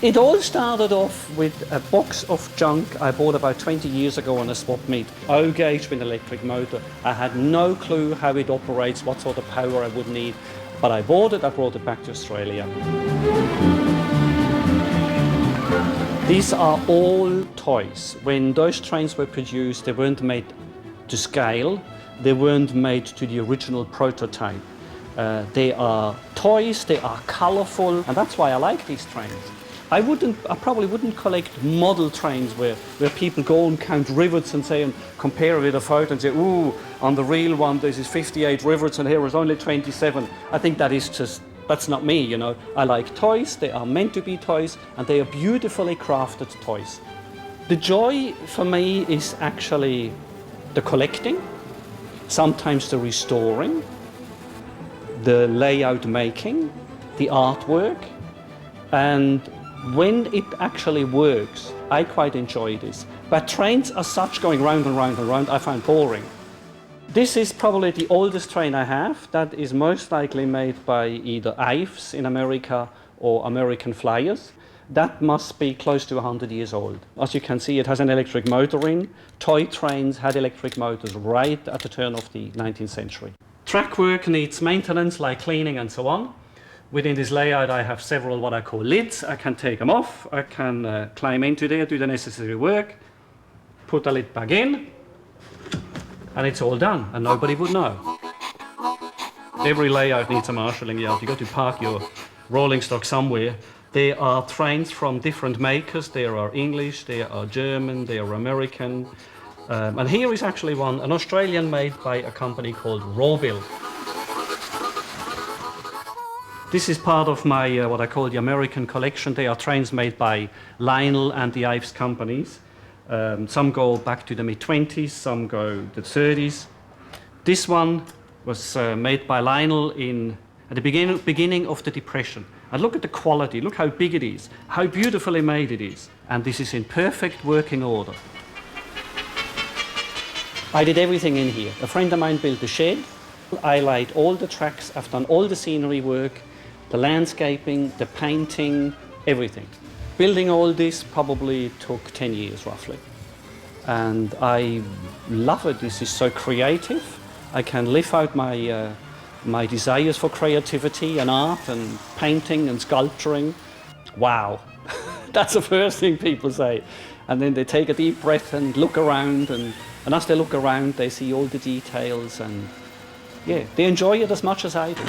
It all started off with a box of junk I bought about 20 years ago on a swap meet. O-gauge with an electric motor. I had no clue how it operates, what sort of power I would need, but I bought it, I brought it back to Australia. These are all toys. When those trains were produced, they weren't made to scale, they weren't made to the original prototype. They are toys, they are colourful, and that's why I like these trains. I probably wouldn't collect model trains where people go and count rivets and say, and compare it with a photo and say, ooh, on the real one this is 58 rivets and here is only 27. I think that's not me, you know. I like toys, they are meant to be toys, and they are beautifully crafted toys. The joy for me is actually the collecting, sometimes the restoring, the layout making, the artwork, and when it actually works, I quite enjoy this. But trains as such, going round and round and round, I find boring. This is probably the oldest train I have. That is most likely made by either Ives in America or American Flyers. That must be close to 100 years old. As you can see, it has an electric motor in. Toy trains had electric motors right at the turn of the 19th century. Track work needs maintenance, like cleaning and so on. Within this layout I have several what I call lids. I can take them off, I can climb into there, do the necessary work, put the lid back in, and it's all done, and nobody would know. Every layout needs a marshalling yard. You've got to park your rolling stock somewhere. There are trains from different makers. There are English, there are German, there are American. And here is actually one, an Australian made by a company called Rawville. This is part of my, what I call the American collection. They are trains made by Lionel and the Ives companies. Some go back to the mid-20s, some go the 30s. This one was made by Lionel at the beginning of the Depression. And look at the quality, look how big it is, how beautifully made it is. And this is in perfect working order. I did everything in here. A friend of mine built the shed. I laid all the tracks, I've done all the scenery work, the landscaping, the painting, everything. Building all this probably took 10 years roughly. And I love it. This is so creative. I can live out my desires for creativity and art and painting and sculpturing. Wow, that's the first thing people say. And then they take a deep breath and look around, and as they look around they see all the details, and yeah, they enjoy it as much as I do.